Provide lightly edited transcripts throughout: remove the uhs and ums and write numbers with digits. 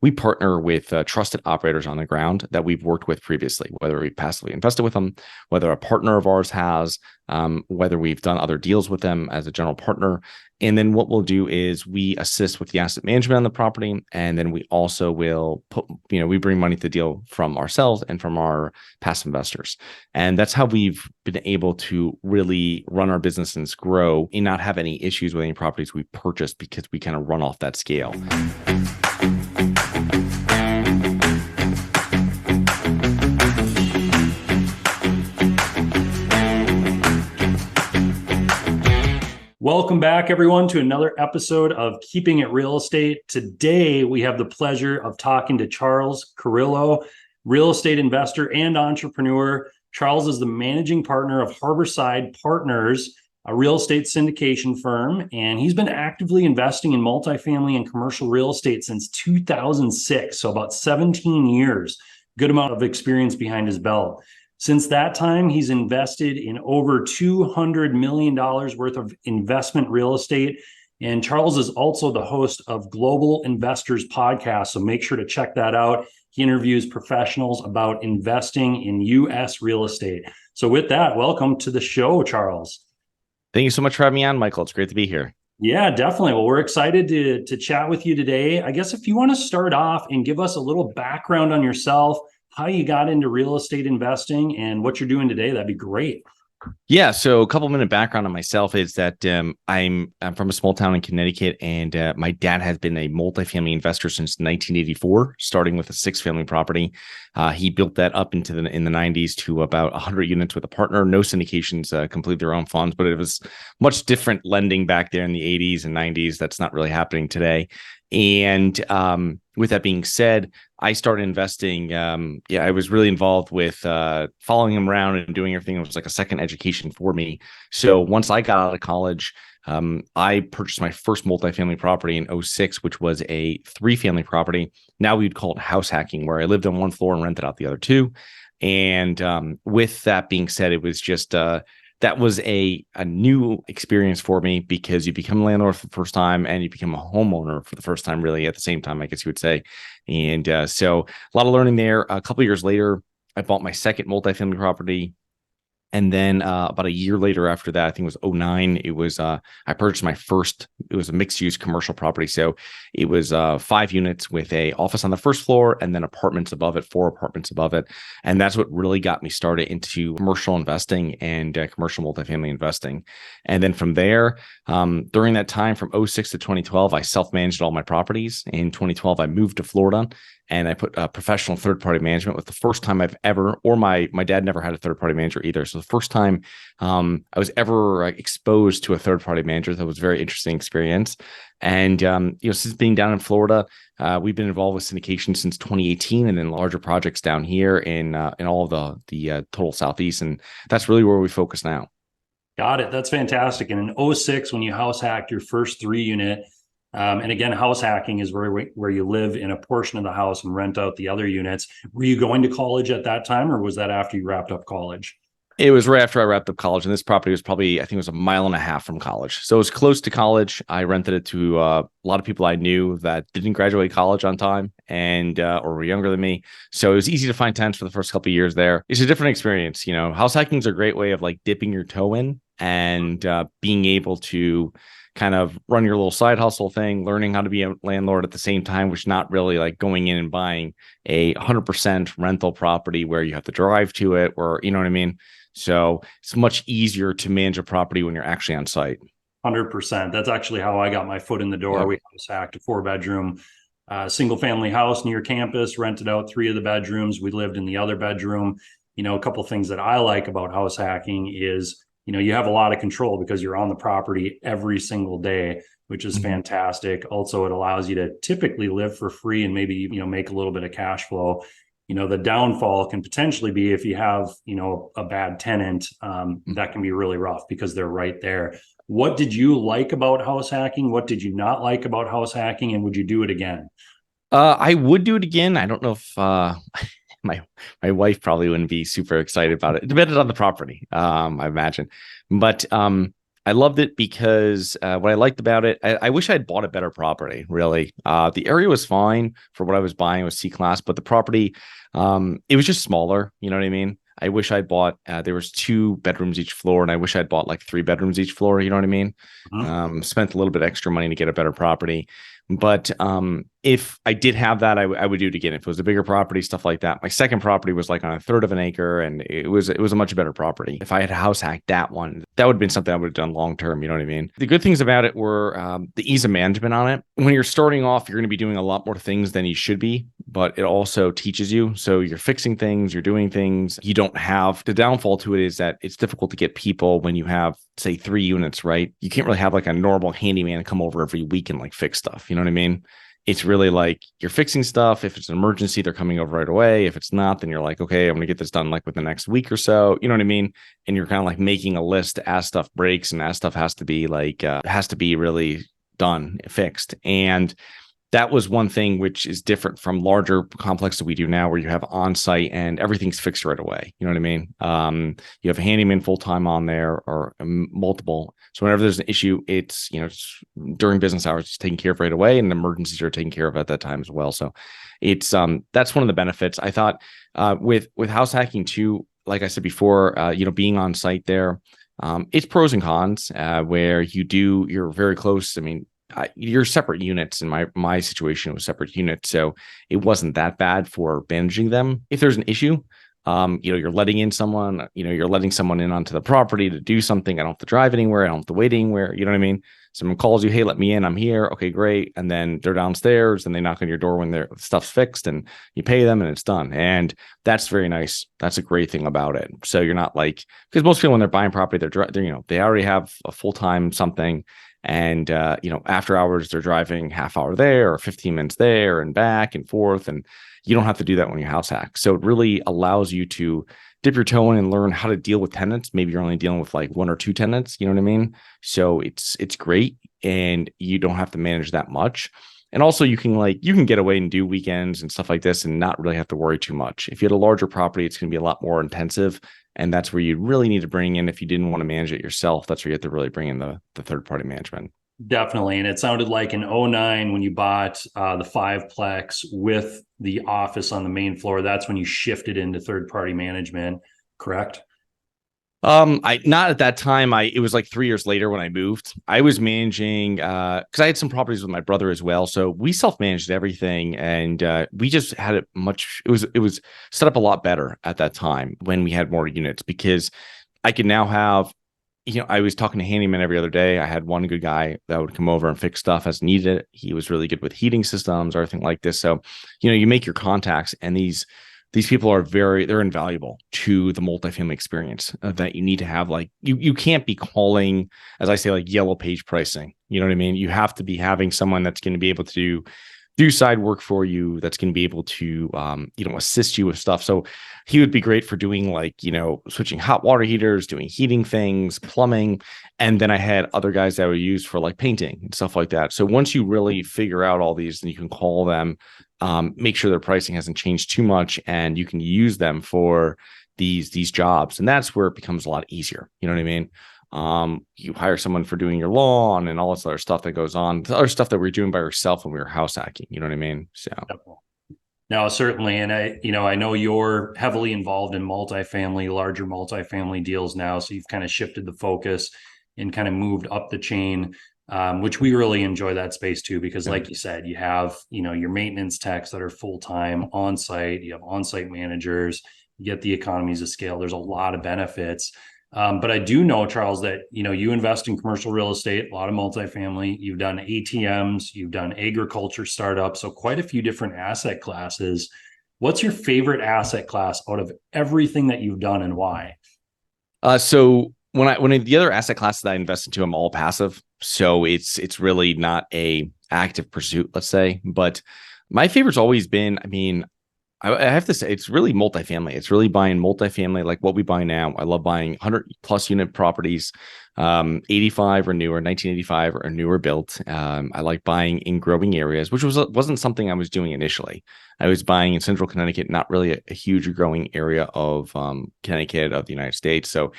we partner with trusted operators on the ground that we've worked with previously, whether we passively invested with them, whether a partner of ours has, whether we've done other deals with them as a general partner. And then what we'll do is we assist with the asset management on the property. And then we also will we bring money to the deal from ourselves and from our past investors. And that's how we've been able to really run our business and grow and not have any issues with any properties we purchased because we kind of run off that scale. Welcome back, everyone, to another episode of Keeping It Real Estate. Today, we have the pleasure of talking to Charles Carillo, real estate investor and entrepreneur. Charles is the managing partner of Harborside Partners, a real estate syndication firm, and he's been actively investing in multifamily and commercial real estate since 2006, so about 17 years. Good amount of experience behind his belt. Since that time, he's invested in over $200 million worth of investment real estate. And Charles is also the host of Global Investors Podcast, so make sure to check that out. He interviews professionals about investing in U.S. real estate. So with that, welcome to the show, Charles. Thank you so much for having me on, Michael. It's great to be here. Yeah, definitely. Well, we're excited to chat with you today. I guess if you want to start off and give us a little background on yourself, how you got into real estate investing and what you're doing today, that'd be great. Yeah. So a couple minute background on myself is that I'm from a small town in Connecticut, and my dad has been a multifamily investor since 1984, starting with a 6-family property. He built that up in the 90s to about 100 units with a partner. No syndications, completely their own funds, but it was much different lending back there in the 80s and 90s. That's not really happening today. And with that being said, I started investing. I was really involved with following him around and doing everything. It was like a second education for me. So once I got out of college, I purchased my first multifamily property in 2006, which was a 3-family property. Now we'd call it house hacking, where I lived on one floor and rented out the other 2. And with that being said, it was just that was a new experience for me, because you become a landlord for the first time and you become a homeowner for the first time, really at the same time, I guess you would say. And so a lot of learning there. A couple of years later, I bought my second multifamily property. And then about a year later after that, I think it was 2009, it was I purchased my first, it was a mixed use commercial property. So it was 5 units with a office on the first floor and then apartments above it, 4 apartments above it. And that's what really got me started into commercial investing and commercial multifamily investing. And then from there, during that time from 2006 to 2012, I self-managed all my properties. In 2012, I moved to Florida, and I put professional third-party management. Was the first time I've ever, or my dad never had a third-party manager either. So the first time I was ever exposed to a third-party manager. That was a very interesting experience. And since being down in Florida, we've been involved with syndication since 2018, and then larger projects down here in all of the total Southeast, and that's really where we focus now. Got it. That's fantastic. And in 2006, when you house hacked your first 3-unit. And again, house hacking is where you live in a portion of the house and rent out the other units. Were you going to college at that time, or was that after you wrapped up college? It was right after I wrapped up college, and this property was probably, I think it was 1.5 miles from college. So it was close to college. I rented it to a lot of people I knew that didn't graduate college on time and or were younger than me. So it was easy to find tenants for the first couple of years there. It's a different experience. House hacking is a great way of like dipping your toe in and being able to kind of run your little side hustle thing, learning how to be a landlord at the same time, which is not really like going in and buying a 100% rental property where you have to drive to it, or, you know what I mean? So it's much easier to manage a property when you're actually on site. 100%. That's actually how I got my foot in the door. Yep. We house hacked a 4-bedroom single family house near campus, rented out 3 of the bedrooms. We lived in the other bedroom. A couple of things that I like about house hacking is, you have a lot of control because you're on the property every single day, which is fantastic. Also, it allows you to typically live for free and maybe, make a little bit of cash flow. The downfall can potentially be if you have, a bad tenant, that can be really rough because they're right there. What did you like about house hacking? What did you not like about house hacking? And would you do it again? I would do it again. I don't know if my wife probably wouldn't be super excited about it. It depended on the property, I imagine. But I loved it because what I liked about it, I wish I had bought a better property, really. The area was fine for what I was buying. It was C-class, but the property, it was just smaller. You know what I mean? I wish I bought, there was 2 bedrooms each floor, and I wish I'd bought like 3 bedrooms each floor. You know what I mean? Mhm. Spent a little bit extra money to get a better property. But if I did have that, I would do it again. If it was a bigger property, stuff like that. My second property was like on a third of an acre, and it was a much better property. If I had house hacked that one, that would have been something I would have done long term. You know what I mean? The good things about it were the ease of management on it. When you're starting off, you're going to be doing a lot more things than you should be, but it also teaches you. So you're fixing things, you're doing things. You don't have the downfall to it is that it's difficult to get people when you have, say, 3 units, right? You can't really have like a normal handyman come over every week and like fix stuff. You know what I mean? It's really like you're fixing stuff. If it's an emergency, they're coming over right away. If it's not, then you're like, okay, I'm going to get this done like within the next week or so. You know what I mean? And you're kind of like making a list as stuff breaks and as stuff has to be like, has to be really done, fixed. And that was one thing which is different from larger complexes that we do now, where you have on site and everything's fixed right away. You know what I mean? You have a handyman full time on there, or multiple. So whenever there's an issue, it's during business hours, it's taken care of right away, and emergencies are taken care of at that time as well. So it's that's one of the benefits. I thought with house hacking too, like I said before, being on site there, it's pros and cons. Where you're very close. I mean, you're separate units. In my situation, it was separate units, so it wasn't that bad for managing them. If there's an issue, you're letting someone in onto the property to do something. I don't have to drive anywhere. I don't have to wait anywhere. You know what I mean? Someone calls you, hey, let me in. I'm here. Okay, great. And then they're downstairs and they knock on your door when their stuff's fixed, and you pay them and it's done. And that's very nice. That's a great thing about it. So you're not like, because most people when they're buying property, they already have a full-time something. And, after hours, they're driving half hour there or 15 minutes there and back and forth. And you don't have to do that when you house hack. So it really allows you to dip your toe in and learn how to deal with tenants. Maybe you're only dealing with like 1 or 2 tenants. You know what I mean? So it's great. And you don't have to manage that much. And also you can get away and do weekends and stuff like this and not really have to worry too much. If you had a larger property, it's going to be a lot more intensive. And that's where you really need to bring in, if you didn't want to manage it yourself, that's where you have to really bring in the third party management. Definitely. And it sounded like in '09 when you bought the fiveplex with the office on the main floor, that's when you shifted into third party management, correct? I not at that time. It was like 3 years later when I moved. I was managing because I had some properties with my brother as well. So we self-managed everything, and we just had it much. It was set up a lot better at that time when we had more units, because I could now have. I was talking to handyman every other day. I had one good guy that would come over and fix stuff as needed. He was really good with heating systems or anything like this. So, you make your contacts, and these people they're invaluable to the multifamily experience that you need to have. Like you can't be calling, as I say, like yellow page pricing. You know what I mean? You have to be having someone that's going to be able to do side work for you, that's going to be able to, assist you with stuff. So he would be great for doing switching hot water heaters, doing heating things, plumbing. And then I had other guys that I would use for like painting and stuff like that. So once you really figure out all these, then you can call them, make sure their pricing hasn't changed too much, and you can use them for these jobs. And that's where it becomes a lot easier. You know what I mean? You hire someone for doing your lawn and all this other stuff that goes on, the other stuff that we're doing by ourselves when we were house hacking. You know what I mean? So no, certainly. And I know you're heavily involved in larger multifamily deals now. So you've kind of shifted the focus and kind of moved up the chain, which we really enjoy that space too, because like you said, you have, your maintenance techs that are full-time on site, you have on-site managers, you get the economies of scale. There's a lot of benefits. But I do know, Charles, that, you invest in commercial real estate, a lot of multifamily, you've done ATMs, you've done agriculture startups, so quite a few different asset classes. What's your favorite asset class out of everything that you've done, and why? So when the other asset classes that I invest into, I'm all passive. So it's really not a active pursuit, let's say. But my favorite's always been, I have to say, it's really multifamily. It's really buying multifamily like what we buy now. I love buying 100+ unit properties, 85 or newer, 1985 or newer built. I like buying in growing areas, which wasn't something I was doing initially. I was buying in central Connecticut, not really a huge growing area of Connecticut, of the United States. So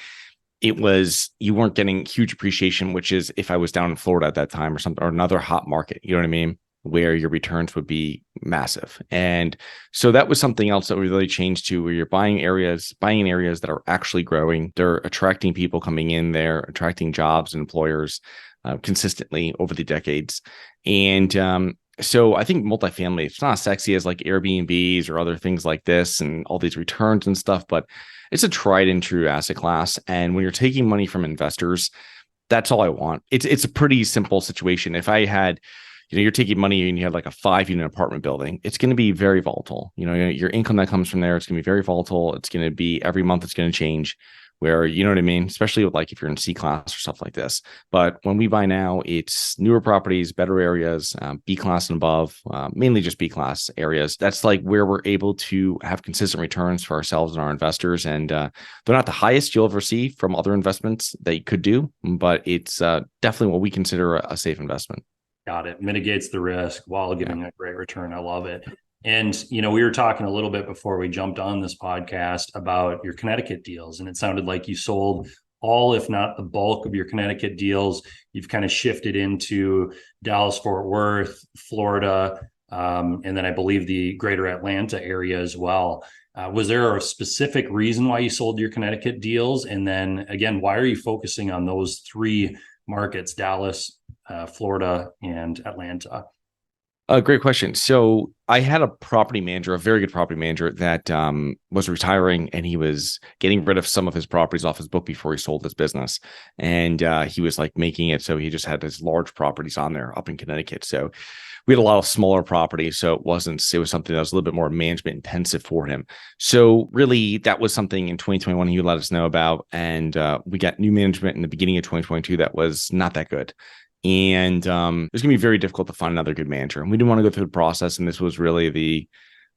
you weren't getting huge appreciation, which is if I was down in Florida at that time or something, or another hot market, you know what I mean? Where your returns would be massive. And so that was something else that we really changed to, where you're buying in areas that are actually growing. They're attracting people coming in there, attracting jobs and employers consistently over the decades. And so I think multifamily, it's not as sexy as like Airbnbs or other things like this and all these returns and stuff, but it's a tried and true asset class. And when you're taking money from investors, that's all I want. It's a pretty simple situation. If I had, you're taking money and you have like a 5-unit apartment building, it's going to be very volatile. Your income that comes from there, it's going to be very volatile. It's going to be every month, it's going to change. Where, you know what I mean? Especially with like if you're in C class or stuff like this. But when we buy now, it's newer properties, better areas, B class and above, mainly just B class areas. That's like where we're able to have consistent returns for ourselves and our investors. And they're not the highest you'll ever see from other investments that you could do, but it's definitely what we consider a safe investment. Got it. Mitigates the risk while giving a great return. I love it. And, we were talking a little bit before we jumped on this podcast about your Connecticut deals, and it sounded like you sold all, if not the bulk of your Connecticut deals. You've kind of shifted into Dallas, Fort Worth, Florida, and then I believe the greater Atlanta area as well. Was there a specific reason why you sold your Connecticut deals? And then again, why are you focusing on those three markets, Dallas, Florida, and Atlanta? Great question. So I had a property manager, a very good property manager that was retiring, and he was getting rid of some of his properties off his book before he sold his business. And he was like making it so he just had his large properties on there up in Connecticut. So we had a lot of smaller properties. So it was something that was a little bit more management intensive for him. So really that was something in 2021 he let us know about. And we got new management in the beginning of 2022 that was not that good. And it was going to be very difficult to find another good manager. And we didn't want to go through the process. And this was really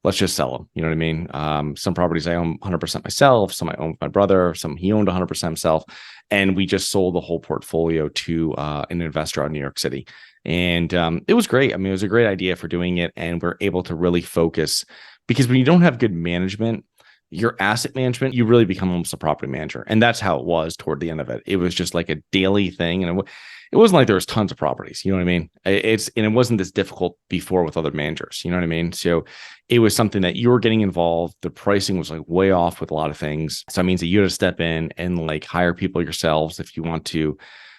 let's just sell them. You know what I mean? Some properties I own 100% myself. Some I own with my brother. Some he owned 100% himself. And we just sold the whole portfolio to an investor out in New York City. And it was great. I mean, it was a great idea for doing it. And we're able to really focus, because when you don't have good management, your asset management, you really become almost a property manager. And that's how it was toward the end of it. It was just like a daily thing. And it wasn't like there was tons of properties, you know what I mean? And it wasn't this difficult before with other managers, you know what I mean? So it was something that you were getting involved. The pricing was like way off with a lot of things. So it means that you had to step in and like hire people yourselves if you want to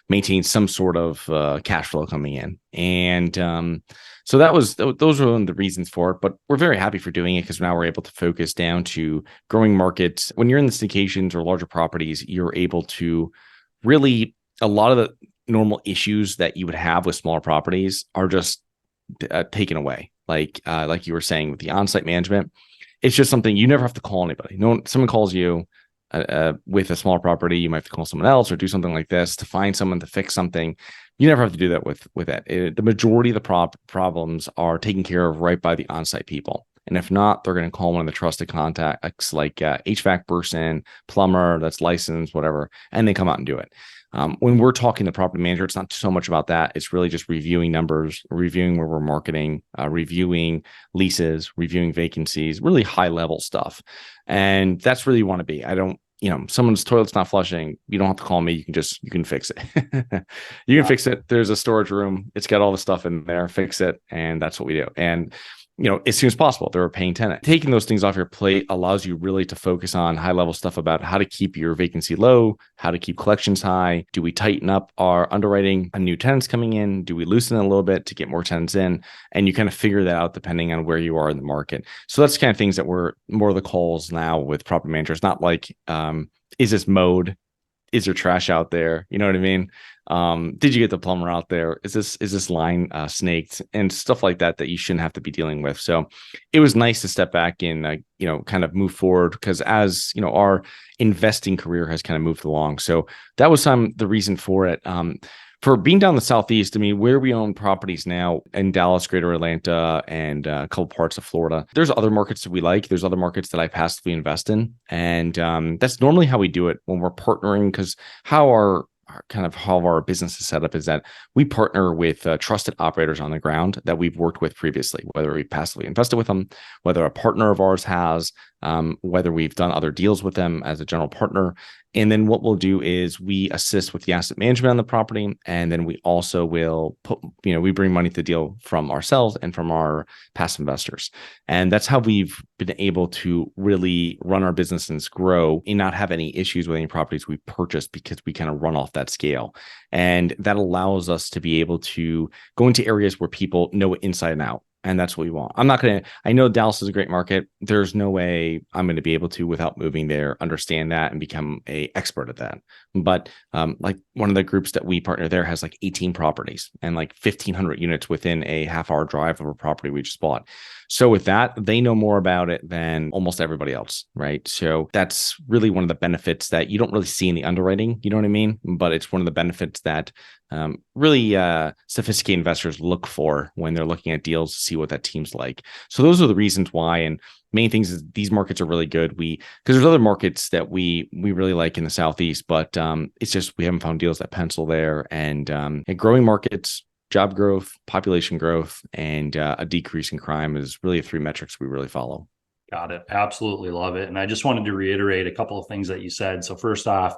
maintain some sort of cash flow coming in. And so those were one of the reasons for it, but we're very happy for doing it because now we're able to focus down to growing markets. When you're in the syndications or larger properties, you're able to really, a lot of the normal issues that you would have with smaller properties are just taken away. Like you were saying with the on-site management, it's just something you never have to call anybody. Someone calls you with a smaller property, you might have to call someone else or do something like this to find someone to fix something. You never have to do that with it. The majority of the problems are taken care of right by the on-site people. And if not, they're going to call one of the trusted contacts like HVAC person, plumber that's licensed, whatever, and they come out and do it. When we're talking to the property manager, it's not so much about that. It's really just reviewing numbers, reviewing where we're marketing, reviewing leases, reviewing vacancies, really high level stuff. And that's really you want to be. I don't, someone's toilet's not flushing. You don't have to call me. You can fix it. You can fix it. There's a storage room. It's got all the stuff in there. Fix it. And that's what we do. And as soon as possible, they're a paying tenant. Taking those things off your plate allows you really to focus on high level stuff about how to keep your vacancy low, how to keep collections high. Do we tighten up our underwriting on new tenants coming in? Do we loosen it a little bit to get more tenants in? And you kind of figure that out depending on where you are in the market. So that's the kind of things that we're more of the calls now with property managers, not like, is this mowed? Is there trash out there? You know what I mean? Did you get the plumber out there? Is this line snaked and stuff like that you shouldn't have to be dealing with? So it was nice to step back and kind of move forward because as our investing career has kind of moved along. So that was the reason for it. For being down the Southeast, I mean, where we own properties now in Dallas, Greater Atlanta, and a couple parts of Florida, there's other markets that we like. There's other markets that I passively invest in. And that's normally how we do it when we're partnering, because how our business is set up is that we partner with trusted operators on the ground that we've worked with previously, whether we passively invested with them, whether a partner of ours has, whether we've done other deals with them as a general partner. And then what we'll do is we assist with the asset management on the property. And then we also will put, we bring money to the deal from ourselves and from our past investors. And that's how we've been able to really run our business and grow and not have any issues with any properties we purchased, because we kind of run off that scale. And that allows us to be able to go into areas where people know it inside and out. And that's what we want. I know Dallas is a great market. There's no way I'm going to be able to, without moving there, understand that and become an expert at that. But like one of the groups that we partner there has like 18 properties and like 1,500 units within a half-hour drive of a property we just bought. So with that, they know more about it than almost everybody else, right? So that's really one of the benefits that you don't really see in the underwriting, you know what I mean? But it's one of the benefits that really sophisticated investors look for when they're looking at deals to see what that team's like. So those are the reasons why. And main things is these markets are really good. Because there's other markets that we really like in the Southeast, but it's just we haven't found deals that pencil there. And growing markets, job growth, population growth, and a decrease in crime is really the three metrics we really follow. Got it. Absolutely love it. And I just wanted to reiterate a couple of things that you said. So first off,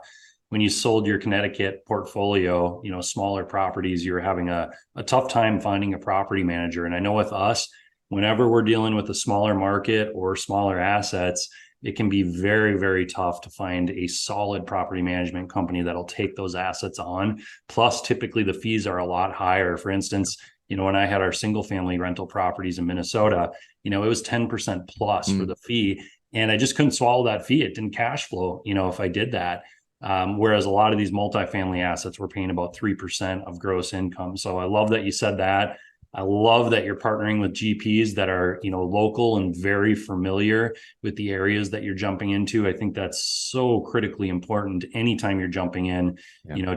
when you sold your Connecticut portfolio, smaller properties, you were having a tough time finding a property manager. And I know with us, whenever we're dealing with a smaller market or smaller assets, it can be very, very tough to find a solid property management company that'll take those assets on. Plus, typically the fees are a lot higher. For instance, when I had our single family rental properties in Minnesota, it was 10% plus for the fee. And I just couldn't swallow that fee. It didn't cash flow, if I did that. Whereas a lot of these multifamily assets were paying about 3% of gross income. So I love that you said that. I love that you're partnering with GPs that are, local and very familiar with the areas that you're jumping into. I think that's so critically important anytime you're jumping in,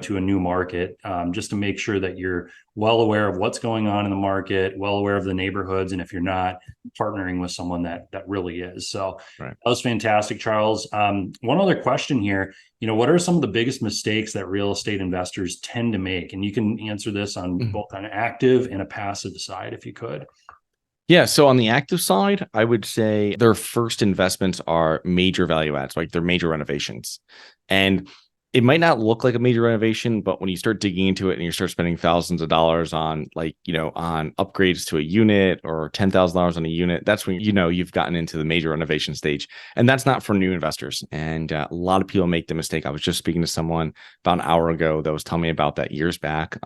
to a new market, just to make sure that you're well aware of what's going on in the market, well aware of the neighborhoods. And if you're not, partnering with someone that really is. So Right. That was fantastic, Charles. One other question here, what are some of the biggest mistakes that real estate investors tend to make? And you can answer this on both an active and a passive side, if you could. Yeah. So on the active side, I would say their first investments are major value adds, like they're major renovations. And it might not look like a major renovation, but when you start digging into it and you start spending thousands of dollars on on upgrades to a unit or $10,000 on a unit, that's when you've gotten into the major renovation stage. And that's not for new investors. And a lot of people make the mistake. I was just speaking to someone about an hour ago that was telling me about that years back,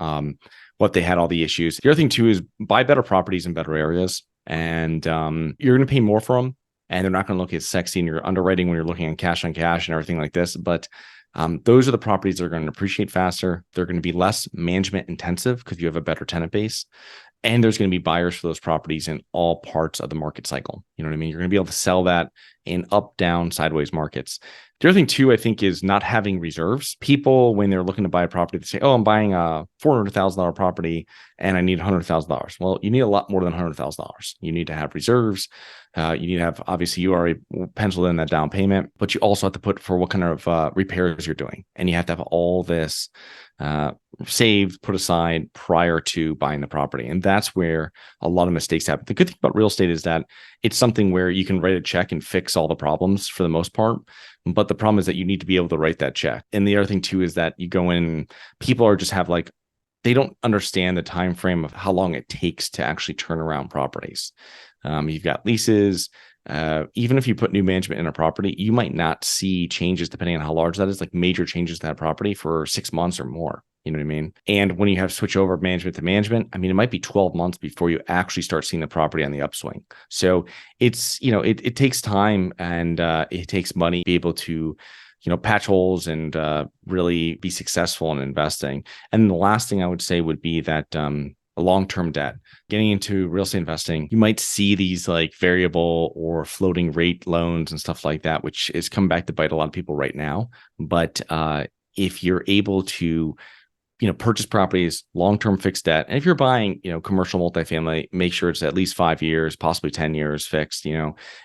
what they had all the issues. The other thing too is buy better properties in better areas, and you're going to pay more for them. And they're not going to look as sexy in your underwriting when you're looking at cash on cash and everything like this. But those are the properties that are going to appreciate faster. They're going to be less management intensive because you have a better tenant base. And there's going to be buyers for those properties in all parts of the market cycle. You know what I mean? You're going to be able to sell that in up, down, sideways markets. The other thing too, I think, is not having reserves. People, when they're looking to buy a property, they say, "Oh, I'm buying a $400,000 property and I need $100,000." Well, you need a lot more than $100,000. You need to have reserves. You need to have, obviously, you already penciled in that down payment, but you also have to put for what kind of repairs you're doing, and you have to have all this saved, put aside prior to buying the property. And that's where a lot of mistakes happen. The good thing about real estate is that it's something where you can write a check and fix all the problems for the most part. But the problem is that you need to be able to write that check. And the other thing too is that you go in, people are just have they don't understand the time frame of how long it takes to actually turn around properties. You've got leases. Even if you put new management in a property, you might not see changes depending on how large that is, like major changes to that property for 6 months or more. You know what I mean? And when you have switch over management to management, I mean, it might be 12 months before you actually start seeing the property on the upswing. So it's, it takes time and it takes money to be able to, patch holes and really be successful in investing. And the last thing I would say would be that long-term debt. Getting into real estate investing, you might see these like variable or floating rate loans and stuff like that, which is coming back to bite a lot of people right now. But if you're able to purchase properties, long-term fixed debt. And if you're buying, commercial multifamily, make sure it's at least 5 years, possibly 10 years fixed.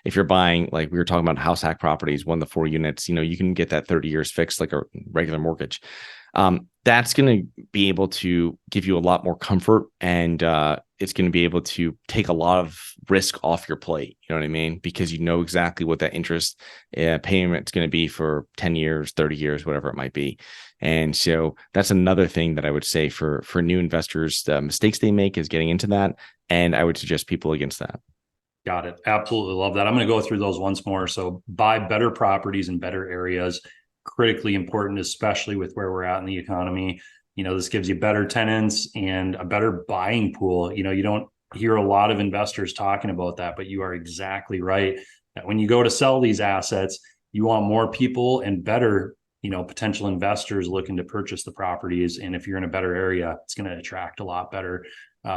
If you're buying, like we were talking about house hack properties, 1 to 4 units, you can get that 30 years fixed like a regular mortgage. That's going to be able to give you a lot more comfort, and it's going to be able to take a lot of risk off your plate. You know what I mean? Because you know exactly what that interest payment is going to be for 10 years, 30 years, whatever it might be. And so that's another thing that I would say for new investors, the mistakes they make is getting into that. And I would suggest people against that. Got it. Absolutely love that. I'm going to go through those once more. So buy better properties in better areas, critically important, especially with where we're at in the economy. This gives you better tenants and a better buying pool. You don't hear a lot of investors talking about that, but you are exactly right that when you go to sell these assets, you want more people and better, potential investors looking to purchase the properties. And if you're in a better area, it's going to attract a lot better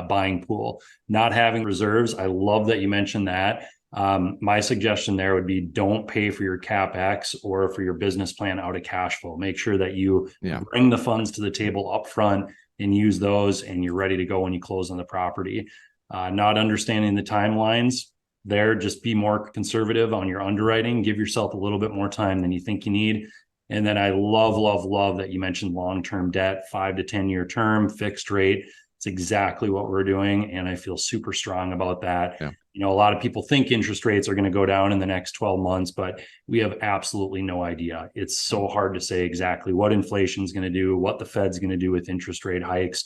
buying pool. Not having reserves, I love that you mentioned that. My suggestion there would be don't pay for your CapEx or for your business plan out of cash flow. Make sure that you bring the funds to the table up front and use those, and you're ready to go when you close on the property. Not understanding the timelines there, just be more conservative on your underwriting. Give yourself a little bit more time than you think you need. And then I love that you mentioned long-term debt, 5 to 10 year term, fixed rate. It's exactly what we're doing. And I feel super strong about that. Yeah. A lot of people think interest rates are going to go down in the next 12 months, but we have absolutely no idea. It's so hard to say exactly what inflation is going to do, what the Fed's going to do with interest rate hikes.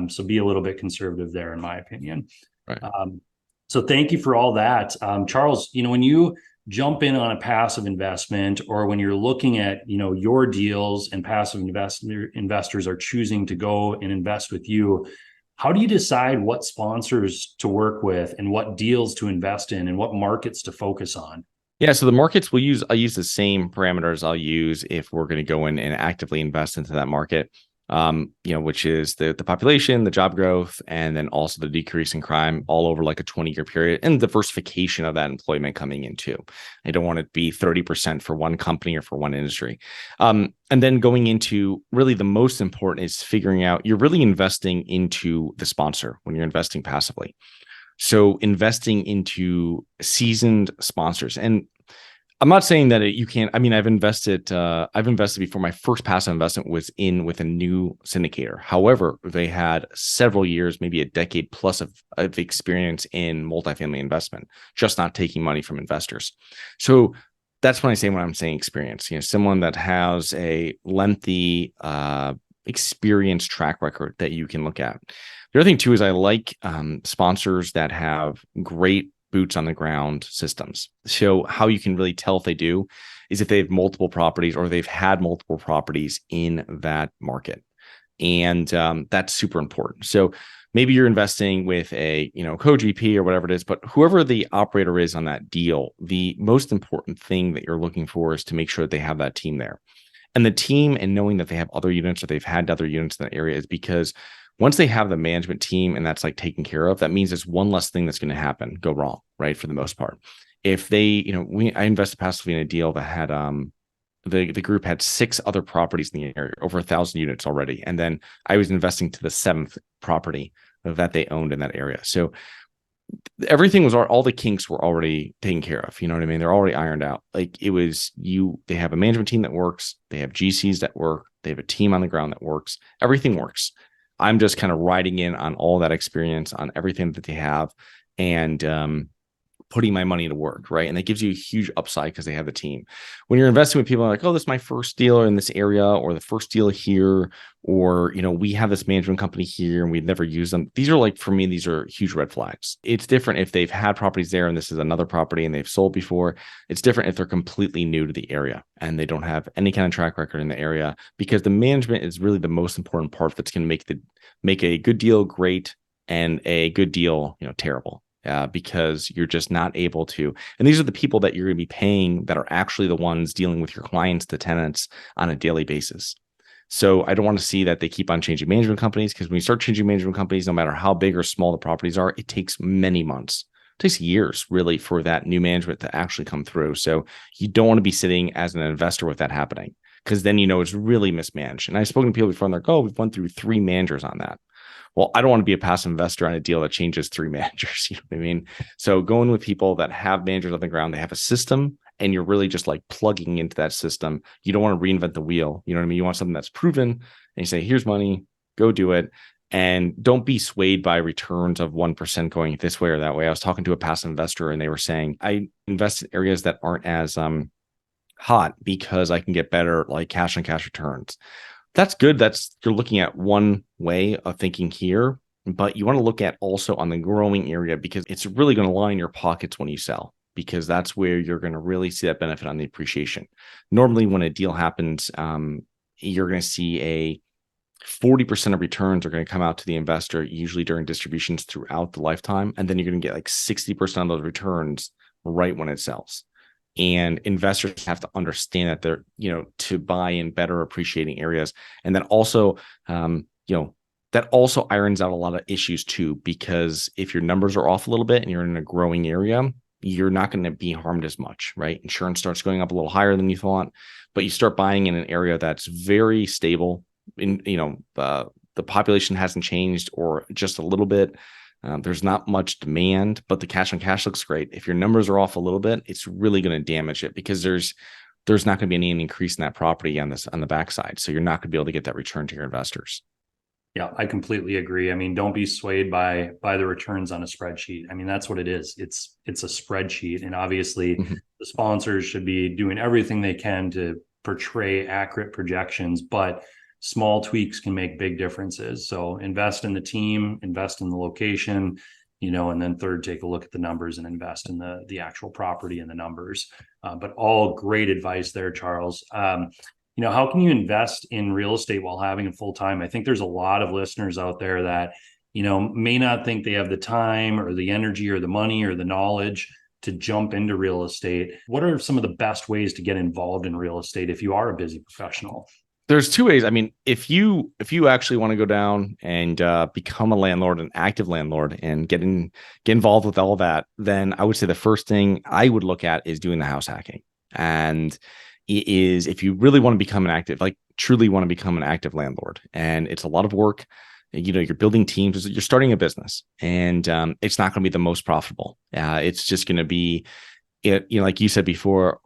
So be a little bit conservative there, in my opinion. Right. So thank you for all that. Charles, when you jump in on a passive investment, or when you're looking at, your deals and passive investors are choosing to go and invest with you, how do you decide what sponsors to work with and what deals to invest in and what markets to focus on? Yeah, so the markets I'll use the same parameters I'll use if we're going to go in and actively invest into that market. Which is the population, the job growth, and then also the decrease in crime all over like a 20-year period, and diversification of that employment coming in too. I don't want it to be 30% for one company or for one industry. And then going into really the most important is figuring out you're really investing into the sponsor when you're investing passively. So investing into seasoned sponsors. And I'm not saying that you can't. I mean, I've invested before. My first passive investment was with a new syndicator. However, they had several years, maybe a decade plus of experience in multifamily investment, just not taking money from investors. So that's when I'm saying experience. Someone that has a lengthy experience track record that you can look at. The other thing too is I like sponsors that have great boots on the ground systems. So how you can really tell if they do is if they have multiple properties or they've had multiple properties in that market. And that's super important. So maybe you're investing with a, co-GP or whatever it is, but whoever the operator is on that deal, the most important thing that you're looking for is to make sure that they have that team there. And the team, and knowing that they have other units or they've had other units in that area, is because once they have the management team and that's like taken care of, that means there's one less thing that's going to go wrong, right? For the most part. If they, I invested passively in a deal that had, the group had 6 other properties in the area, over 1,000 units already. And then I was investing to the 7th property that they owned in that area. So everything was, all the kinks were already taken care of. You know what I mean? They're already ironed out. Like they have a management team that works. They have GCs that work. They have a team on the ground that works. Everything works. I'm just kind of riding in on all that experience, on everything that they have, and putting my money to work, right? And that gives you a huge upside because they have the team. When you're investing with people like, oh, this is my first deal in this area, or the first deal here, or, we have this management company here and we've never used them. These are for me, these are huge red flags. It's different if they've had properties there and this is another property and they've sold before. It's different if they're completely new to the area and they don't have any kind of track record in the area, because the management is really the most important part that's going to make a good deal great and a good deal, terrible. Because you're just not able to. And these are the people that you're going to be paying that are actually the ones dealing with your clients, the tenants, on a daily basis. So I don't want to see that they keep on changing management companies, because when you start changing management companies, no matter how big or small the properties are, it takes many months. It takes years really for that new management to actually come through. So you don't want to be sitting as an investor with that happening, because then it's really mismanaged. And I've spoken to people before and they're like, oh, we've went through 3 managers on that. Well, I don't want to be a passive investor on a deal that changes 3 managers. You know what I mean? So going with people that have managers on the ground, they have a system and you're really just like plugging into that system. You don't want to reinvent the wheel. You know what I mean? You want something that's proven, and you say, here's money, go do it. And don't be swayed by returns of 1% going this way or that way. I was talking to a passive investor and they were saying, I invest in areas that aren't as hot because I can get better like cash on cash returns. That's good. That's you're looking at one way of thinking here, but you want to look at also on the growing area because it's really going to line your pockets when you sell, because that's where you're going to really see that benefit on the appreciation. Normally, when a deal happens, you're going to see a 40% of returns are going to come out to the investor, usually during distributions throughout the lifetime. And then you're going to get like 60% of those returns right when it sells. And investors have to understand that they're, to buy in better appreciating areas. And then also, that also irons out a lot of issues too, because if your numbers are off a little bit and you're in a growing area, you're not going to be harmed as much, right? Insurance starts going up a little higher than you thought, but you start buying in an area that's very stable. The population hasn't changed or just a little bit. There's not much demand, but the cash on cash looks great. If your numbers are off a little bit, it's really going to damage it because there's not going to be any increase in that property on the backside. So you're not going to be able to get that return to your investors. Yeah, I completely agree. I mean, don't be swayed by the returns on a spreadsheet. I mean, that's what it is. It's a spreadsheet, and obviously the sponsors should be doing everything they can to portray accurate projections, but small tweaks can make big differences. So invest in the team, invest in the location, and then third, take a look at the numbers and invest in the actual property and the numbers. But all great advice there, Charles. How can you invest in real estate while having a full time? I think there's a lot of listeners out there that, may not think they have the time or the energy or the money or the knowledge to jump into real estate. What are some of the best ways to get involved in real estate if you are a busy professional? There's two ways. I mean, if you actually want to go down and become a landlord, an active landlord, and get involved with all that, then I would say the first thing I would look at is doing the house hacking. And it is, if you really want to become truly want to become an active landlord, and it's a lot of work. You're building teams, you're starting a business, and it's not going to be the most profitable. It's just going to be, like you said before,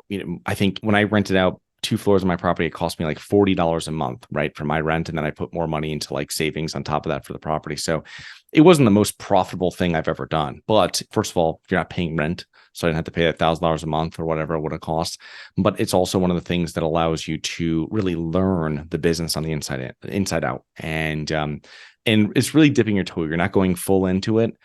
I think when I rented out 2 floors of my property, it cost me like $40 a month, right, for my rent. And then I put more money into like savings on top of that for the property. So it wasn't the most profitable thing I've ever done. But first of all, you're not paying rent, so I didn't have to pay $1,000 a month or whatever it would have cost. But it's also one of the things that allows you to really learn the business on the inside out. And it's really dipping your toe. You're not going full into it.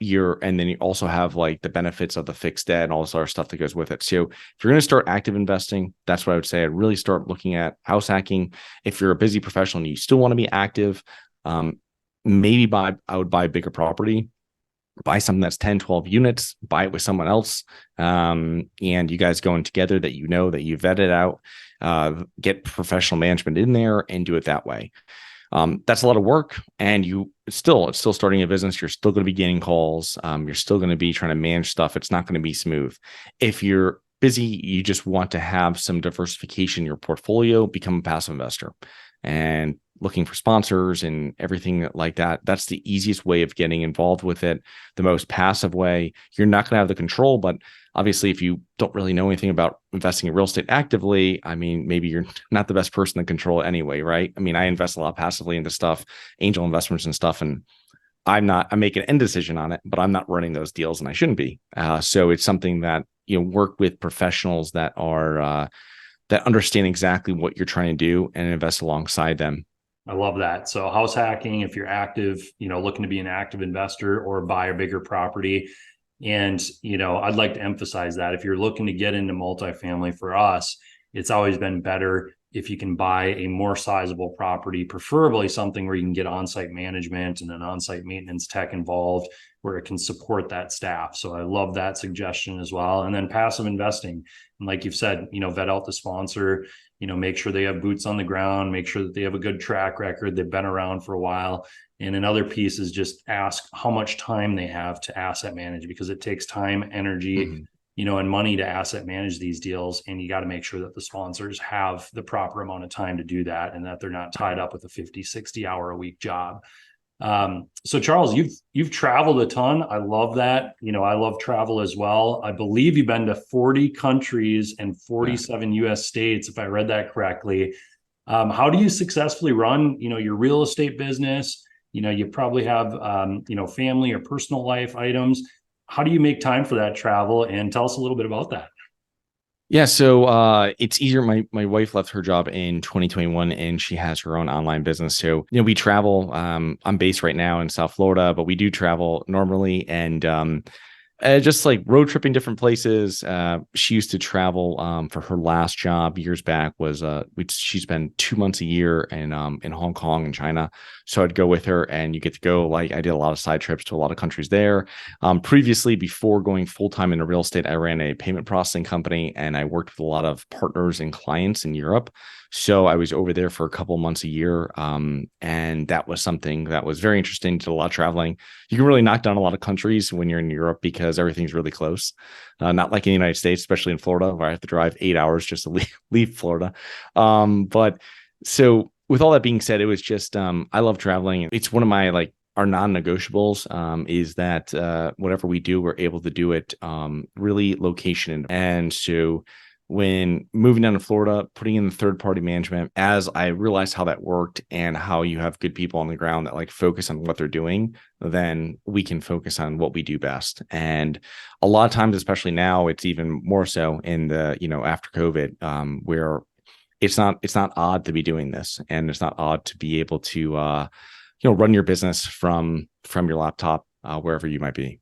And then you also have like the benefits of the fixed debt and all this other stuff that goes with it. So if you're going to start active investing, that's what I would say. I'd really start looking at house hacking. If you're a busy professional and you still want to be active, I would buy a bigger property, buy something that's 10, 12 units, buy it with someone else. And you guys going together that you vetted out, get professional management in there and do it that way. That's a lot of work, and it's still starting a business. You're still going to be getting calls. You're still going to be trying to manage stuff. It's not going to be smooth. If you're busy, you just want to have some diversification in your portfolio, become a passive investor and looking for sponsors and everything like that. That's the easiest way of getting involved with it. The most passive way. You're not going to have the control, but obviously, if you don't really know anything about investing in real estate actively, I mean, maybe you're not the best person to control it anyway, right? I mean, I invest a lot passively into stuff, angel investments and stuff, and I'm making an end decision on it, but I'm not running those deals, and I shouldn't be. So it's something that work with professionals that are that understand exactly what you're trying to do and invest alongside them. I love that. So house hacking, if you're active, looking to be an active investor or buy a bigger property. And, I'd like to emphasize that if you're looking to get into multifamily, for us, it's always been better if you can buy a more sizable property, preferably something where you can get on-site management and an on-site maintenance tech involved where it can support that staff. So I love that suggestion as well. And then passive investing. And like you've said, vet out the sponsor, make sure they have boots on the ground, make sure that they have a good track record. They've been around for a while. And another piece is just ask how much time they have to asset manage, because it takes time, energy, and money to asset manage these deals. And you got to make sure that the sponsors have the proper amount of time to do that and that they're not tied up with a 50, 60 hour a week job. So Charles, you've traveled a ton. I love that. I love travel as well. I believe you've been to 40 countries and Yeah. 47 US states, if I read that correctly. How do you successfully run, your real estate business? You probably have, family or personal life items. How do you make time for that travel? And tell us a little bit about that. Yeah, so it's easier. My wife left her job in 2021 and she has her own online business. So, we travel. I'm based right now in South Florida, but we do travel normally. And just like road tripping different places. She used to travel for her last job years back was she spent 2 months a year in Hong Kong and China. So I'd go with her and you get to go, like, I did a lot of side trips to a lot of countries there. Previously, before going full time into real estate, I ran a payment processing company and I worked with a lot of partners and clients in Europe. So I was over there for a couple months a year. And that was something that was very interesting. Did a lot of traveling. You can really knock down a lot of countries when you're in Europe because everything's really close. Not like in the United States, especially in Florida, where I have to drive 8 hours just to leave Florida. But so with all that being said, it was just I love traveling. It's one of my our non-negotiables is that whatever we do, we're able to do it really location. And so when moving down to Florida, putting in the third party management, as I realized how that worked and how you have good people on the ground that focus on what they're doing, then we can focus on what we do best. And a lot of times, especially now, it's even more so in the, after COVID, where it's not odd to be doing this, and it's not odd to be able to, run your business from your laptop, wherever you might be.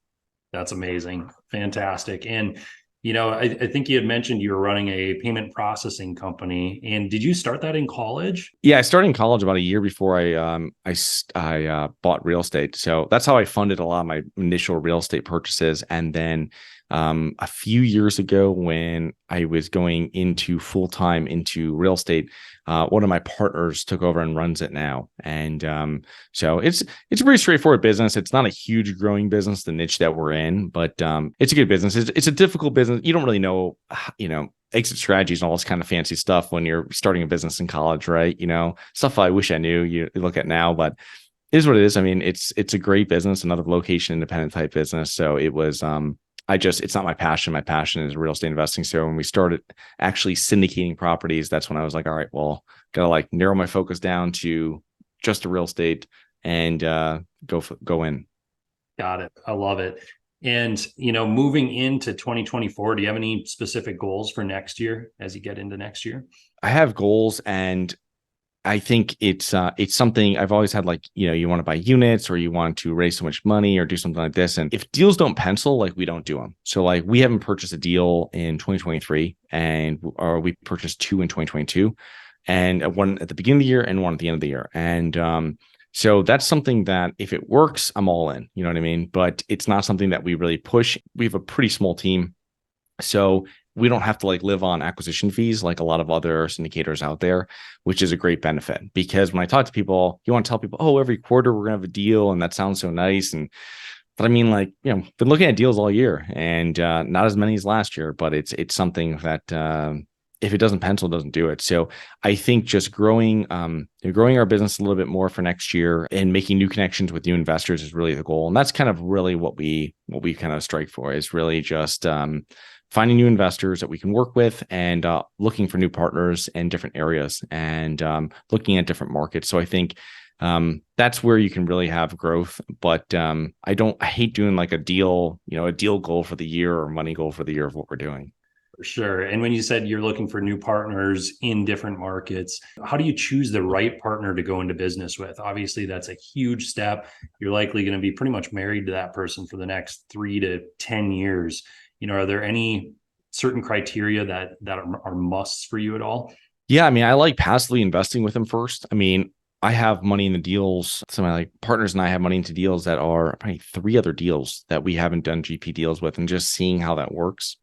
That's amazing. Fantastic. And, I think you had mentioned you were running a payment processing company. And did you start that in college? Yeah, I started in college about a year before I bought real estate. So that's how I funded a lot of my initial real estate purchases. And then a few years ago, when I was going into full time into real estate, one of my partners took over and runs it now. And so it's a pretty straightforward business. It's not a huge growing business, the niche that we're in, but it's a good business. It's a difficult business. You don't really know, exit strategies and all this kind of fancy stuff when you're starting a business in college, right? Stuff I wish I knew. You look at now, but it is what it is. I mean, it's a great business, another location independent type business. So it was it's not my passion. My passion is real estate investing. So when we started actually syndicating properties, that's when I was like, all right, well, gotta narrow my focus down to just a real estate and go in. Got it. I love it. And, moving into 2024, do you have any specific goals for next year as you get into next year? I have goals, and I think it's something I've always had, you want to buy units or you want to raise so much money or do something like this. And if deals don't pencil, we don't do them. So we haven't purchased a deal in 2023 or we purchased two in 2022 and one at the beginning of the year and one at the end of the year. And so that's something that if it works, I'm all in, you know what I mean? But it's not something that we really push. We have a pretty small team. So we don't have to live on acquisition fees like a lot of other syndicators out there, which is a great benefit. Because when I talk to people, you want to tell people, oh, every quarter we're gonna have a deal, and that sounds so nice. But I mean, been looking at deals all year, and not as many as last year, but it's something that if it doesn't pencil, it doesn't do it. So I think just growing our business a little bit more for next year and making new connections with new investors is really the goal. And that's kind of really what we kind of strike for, is really just finding new investors that we can work with and looking for new partners in different areas and looking at different markets. So I think that's where you can really have growth. But I hate doing a deal, a deal goal for the year or money goal for the year of what we're doing. For sure. And when you said you're looking for new partners in different markets, how do you choose the right partner to go into business with? Obviously, that's a huge step. You're likely going to be pretty much married to that person for the next 3 to 10 years. Are there any certain criteria that are musts for you at all? Yeah, I mean, I like passively investing with them first. I mean, I have money in the deals. Some of my partners and I have money into deals that are probably 3 other deals that we haven't done GP deals with, and just seeing how that works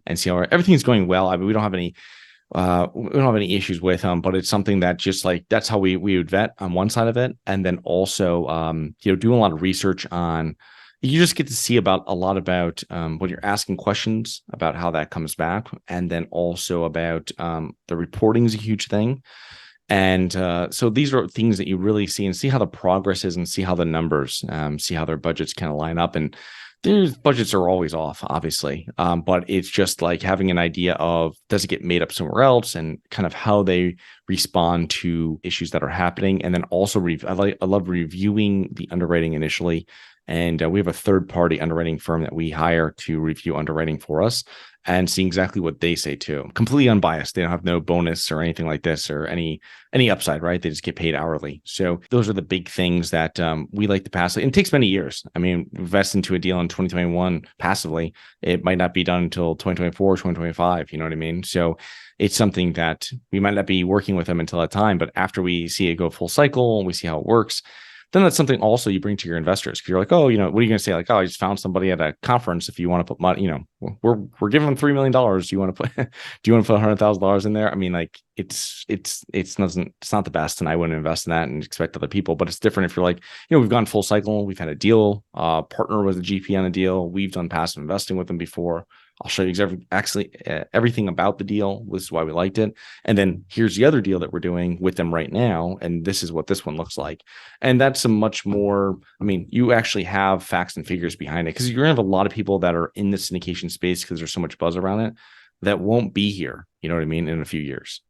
and see how everything's going well. I mean, we don't have any issues with them, but it's something that just that's how we would vet on one side of it, and then also doing a lot of research on. You just get to see a lot about when you're asking questions about how that comes back. And then also about the reporting is a huge thing. And so these are things that you really see and see how the progress is and see how the numbers, see how their budgets kind of line up. And their budgets are always off, obviously. But it's just like having an idea of, does it get made up somewhere else, and kind of how they respond to issues that are happening. And then also, I love reviewing the underwriting initially. And we have a third party underwriting firm that we hire to review underwriting for us, and see exactly what they say too. Completely unbiased. They don't have no bonus or anything like this or any upside, right? They just get paid hourly. So those are the big things that we like to pass. And it takes many years. I mean, invest into a deal in 2021 passively, it might not be done until 2024, 2025. You know what I mean? So it's something that we might not be working with them until that time. But after we see it go full cycle and we see how it works, then that's something also you bring to your investors. Because you're like, oh, what are you going to say? Like, oh, I just found somebody at a conference. If you want to put money, we're giving them $3 million. Do you want to put do you want to put $100,000 in there? I mean, like, it's not the best, and I wouldn't invest in that and expect other people. But it's different if you're like, we've gone full cycle. We've had a deal. Partner was a GP on a deal. We've done passive investing with them before. I'll show you everything about the deal. This is why we liked it. And then here's the other deal that we're doing with them right now. And this is what this one looks like. And that's a much more, you actually have facts and figures behind it, because you're going to have a lot of people that are in the syndication space, because there's so much buzz around it, that won't be here, in a few years.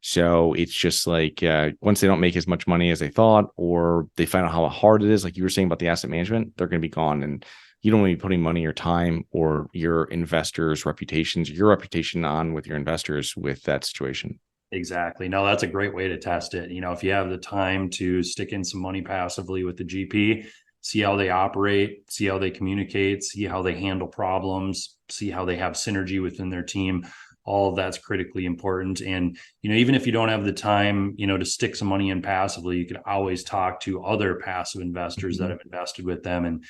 So it's just like, once they don't make as much money as they thought, or they find out how hard it is, like you were saying about the asset management, they're going to be gone. And you don't want to be putting money or time or your investors' your reputation on with your investors with that situation. Exactly. No, that's a great way to test it. If you have the time to stick in some money passively with the GP, see how they operate, see how they communicate, see how they handle problems, see how they have synergy within their team. All of that's critically important. And, even if you don't have the time, to stick some money in passively, you could always talk to other passive investors that have invested with them, and,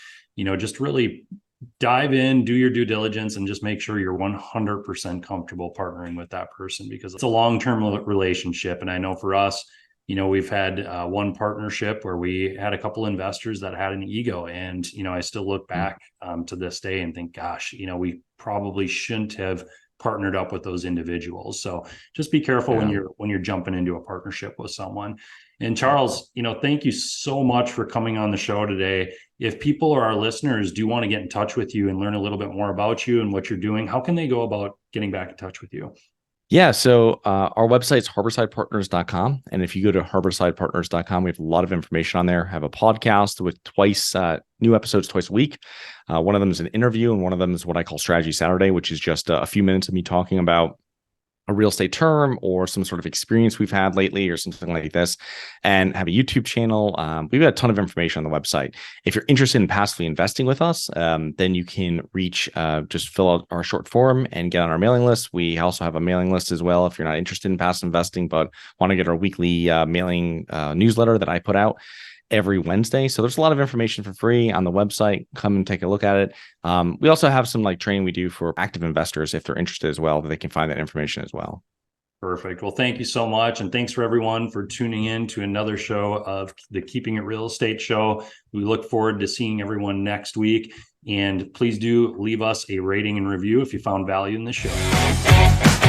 just really dive in, do your due diligence, and just make sure you're 100% comfortable partnering with that person, because it's a long-term relationship. And I know for us, we've had one partnership where we had a couple investors that had an ego, and, I still look back to this day and think, gosh, we probably shouldn't have partnered up with those individuals. So just be careful when you're jumping into a partnership with someone. And Charles, thank you so much for coming on the show today. If people or our listeners do want to get in touch with you and learn a little bit more about you and what you're doing, how can they go about getting back in touch with you? Yeah. So our website's harborsidepartners.com. And if you go to harborsidepartners.com, we have a lot of information on there. I have a podcast with new episodes twice a week. One of them is an interview, and one of them is what I call Strategy Saturday, which is just a few minutes of me talking about a real estate term or some sort of experience we've had lately or something like this, and have a YouTube channel. We've got a ton of information on the website. If you're interested in passively investing with us, then you can just fill out our short form and get on our mailing list. We also have a mailing list as well if you're not interested in passive investing, but want to get our weekly mailing newsletter that I put out every Wednesday. So there's a lot of information for free on the website. Come and take a look at it. We also have some training we do for active investors if they're interested as well, that they can find that information as well. Perfect. Well, thank you so much. And thanks for everyone for tuning in to another show of the Keeping It Real Estate Show. We look forward to seeing everyone next week. And please do leave us a rating and review if you found value in the show.